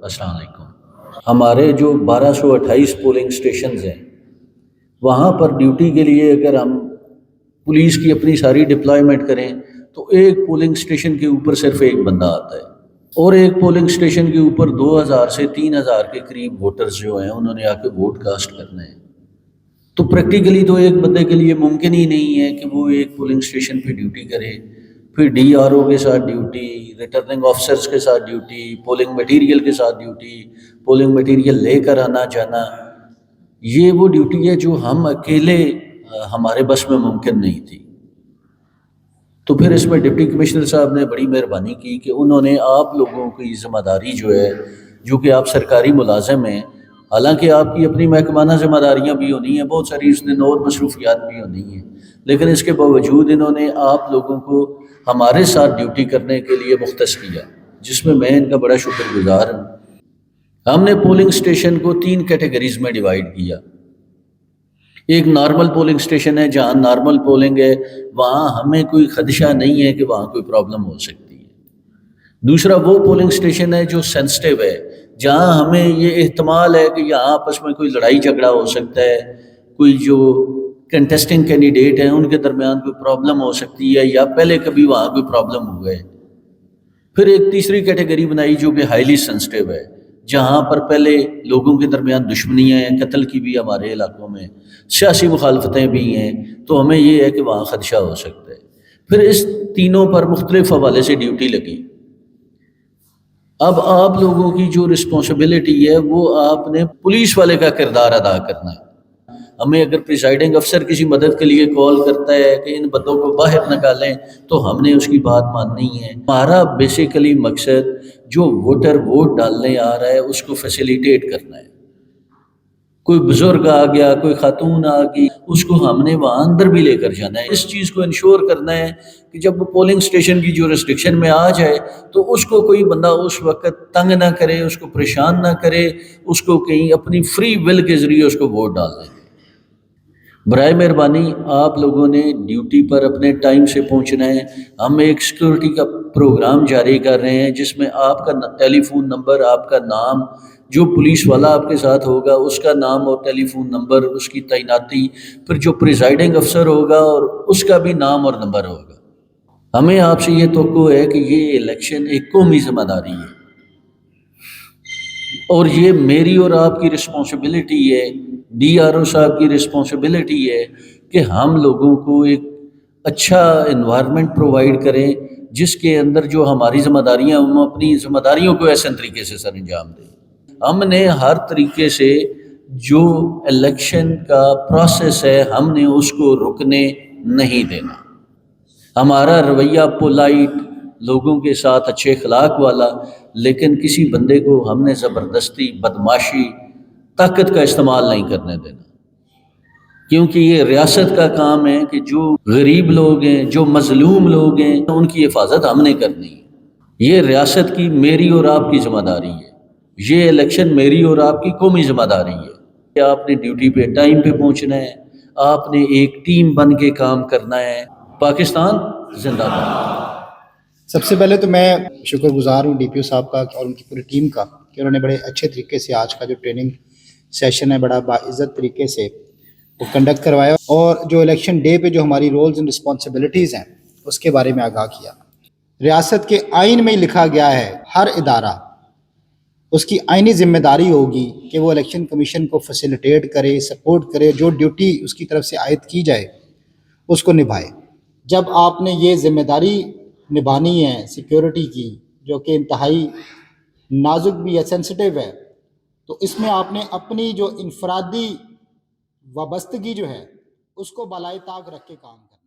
السلام علیکم۔ ہمارے جو 1228 پولنگ اسٹیشنز ہیں وہاں پر ڈیوٹی کے لیے اگر ہم پولیس کی اپنی ساری ڈپلائمنٹ کریں تو ایک پولنگ اسٹیشن کے اوپر صرف ایک بندہ آتا ہے، اور ایک پولنگ اسٹیشن کے اوپر 2000 سے 3000 کے قریب ووٹرز جو ہیں انہوں نے آ کے ووٹ کاسٹ کرنے ہیں۔ تو پریکٹیکلی تو ایک بندے کے لیے ممکن ہی نہیں ہے کہ وہ ایک پولنگ اسٹیشن پہ ڈیوٹی کرے، پھر ڈی آر او کے ساتھ ڈیوٹی، ریٹرننگ آفیسرز کے ساتھ ڈیوٹی، پولنگ مٹیریل کے ساتھ ڈیوٹی، پولنگ مٹیریل لے کر آنا جانا۔ یہ وہ ڈیوٹی ہے جو ہم اکیلے ہمارے بس میں ممکن نہیں تھی۔ تو پھر اس میں ڈپٹی کمشنر صاحب نے بڑی مہربانی کی کہ انہوں نے آپ لوگوں کی ذمہ داری جو ہے، جو کہ آپ سرکاری ملازم ہیں، حالانکہ آپ کی اپنی محکمانہ ذمہ داریاں بھی ہونی ہیں، بہت ساری اس دن اور مصروفیات بھی ہونی ہیں، لیکن اس کے باوجود انہوں نے آپ لوگوں کو ہمارے ساتھ ڈیوٹی کرنے کے لیے مختص کیا، جس میں میں ان کا بڑا شکر گزار ہوں۔ ہم نے پولنگ اسٹیشن کو 3 کیٹیگریز میں ڈیوائیڈ کیا۔ ایک نارمل پولنگ اسٹیشن ہے، جہاں نارمل پولنگ ہے، وہاں ہمیں کوئی خدشہ نہیں ہے کہ وہاں کوئی پرابلم ہو سکتی ہے۔ دوسرا وہ پولنگ اسٹیشن ہے جو سینسٹیو ہے، جہاں ہمیں یہ احتمال ہے کہ یہاں آپس میں کوئی لڑائی جھگڑا ہو سکتا ہے، کوئی جو کنٹیسٹنگ کینڈیڈیٹ ہیں ان کے درمیان کوئی پرابلم ہو سکتی ہے، یا پہلے کبھی وہاں کوئی پرابلم ہوا ہے۔ پھر ایک تیسری کیٹیگری بنائی جو کہ ہائیلی سینسٹیو ہے، جہاں پر پہلے لوگوں کے درمیان دشمنیاں ہیں، قتل کی بھی ہمارے علاقوں میں، سیاسی مخالفتیں بھی ہیں، تو ہمیں یہ ہے کہ وہاں خدشہ ہو سکتا ہے۔ پھر اس تینوں پر مختلف حوالے سے ڈیوٹی لگی۔ اب آپ لوگوں کی جو رسپانسبلٹی ہے وہ آپ نے پولیس والے کا کردار ادا کرنا ہے۔ ہمیں اگر پریزائڈنگ افسر کسی مدد کے لیے کال کرتا ہے کہ ان بندوں کو باہر نکالیں، تو ہم نے اس کی بات ماننی ہے۔ ہمارا بیسیکلی مقصد جو ووٹر ووٹ ڈالنے آ رہا ہے اس کو فیسیلیٹیٹ کرنا ہے۔ کوئی بزرگ آ گیا، کوئی خاتون آ گئی، اس کو ہم نے وہاں اندر بھی لے کر جانا ہے۔ اس چیز کو انشور کرنا ہے کہ جب وہ پولنگ اسٹیشن کی جورسڈکشن میں آ جائے تو اس کو کوئی بندہ اس وقت تنگ نہ کرے، اس کو پریشان نہ کرے، اس کو کہیں اپنی فری ول کے ذریعے اس کو ووٹ ڈال دیں۔ برائے مہربانی آپ لوگوں نے ڈیوٹی پر اپنے ٹائم سے پہنچنا ہے۔ ہم ایک سیکورٹی کا پروگرام جاری کر رہے ہیں جس میں آپ کا ٹیلی فون نمبر، آپ کا نام، جو پولیس والا آپ کے ساتھ ہوگا اس کا نام اور ٹیلی فون نمبر، اس کی تعیناتی، پھر جو پریزائڈنگ افسر ہوگا اور اس کا بھی نام اور نمبر ہوگا۔ ہمیں آپ سے یہ توقع ہے کہ یہ الیکشن ایک قومی ذمہ داری ہے، اور یہ میری اور آپ کی رسپانسبلٹی ہے، ڈی آر او صاحب کی رسپانسبلٹی ہے کہ ہم لوگوں کو ایک اچھا انوائرمنٹ پرووائڈ کریں جس کے اندر جو ہماری ذمہ داریاں ہم اپنی ذمہ داریوں کو احسن طریقے سے سر انجام دیں۔ ہم نے ہر طریقے سے جو الیکشن کا پروسیس ہے ہم نے اس کو رکنے نہیں دینا۔ ہمارا رویہ پولائٹ، لوگوں کے ساتھ اچھے اخلاق والا، لیکن کسی بندے کو ہم نے زبردستی، بدماشی، طاقت کا استعمال نہیں کرنے دینا، کیونکہ یہ ریاست کا کام ہے کہ جو غریب لوگ ہیں، جو مظلوم لوگ ہیں، ان کی حفاظت ہم نے کرنی ہے۔ یہ ریاست کی، میری اور آپ کی ذمہ داری ہے۔ یہ الیکشن میری اور آپ کی قومی ذمہ داری ہے کہ آپ نے ڈیوٹی پہ ٹائم پہ پہنچنا ہے، آپ نے ایک ٹیم بن کے کام کرنا ہے۔ پاکستان زندہ باد۔ سب سے پہلے تو میں شکر گزار ہوں ڈی پی او صاحب کا اور ان کی پوری ٹیم کا کہ انہوں نے بڑے اچھے طریقے سے آج کا جو ٹریننگ سیشن ہے بڑا باعزت طریقے سے وہ کنڈکٹ کروایا، اور جو الیکشن ڈے پہ جو ہماری رولز اینڈ رسپانسبلٹیز ہیں اس کے بارے میں آگاہ کیا۔ ریاست کے آئین میں ہی لکھا گیا ہے ہر ادارہ اس کی آئینی ذمہ داری ہوگی کہ وہ الیکشن کمیشن کو فیسیلیٹیٹ کرے، سپورٹ کرے، جو ڈیوٹی اس کی طرف سے عائد کی جائے اس کو نبھائے۔ جب آپ نے یہ ذمہ داری نبھانی ہے سیکیورٹی کی، جو کہ انتہائی نازک بھی ہے، سینسٹیو ہے، تو اس میں آپ نے اپنی جو انفرادی وابستگی جو ہے اس کو بالائے طاق رکھ کے کام کرنا۔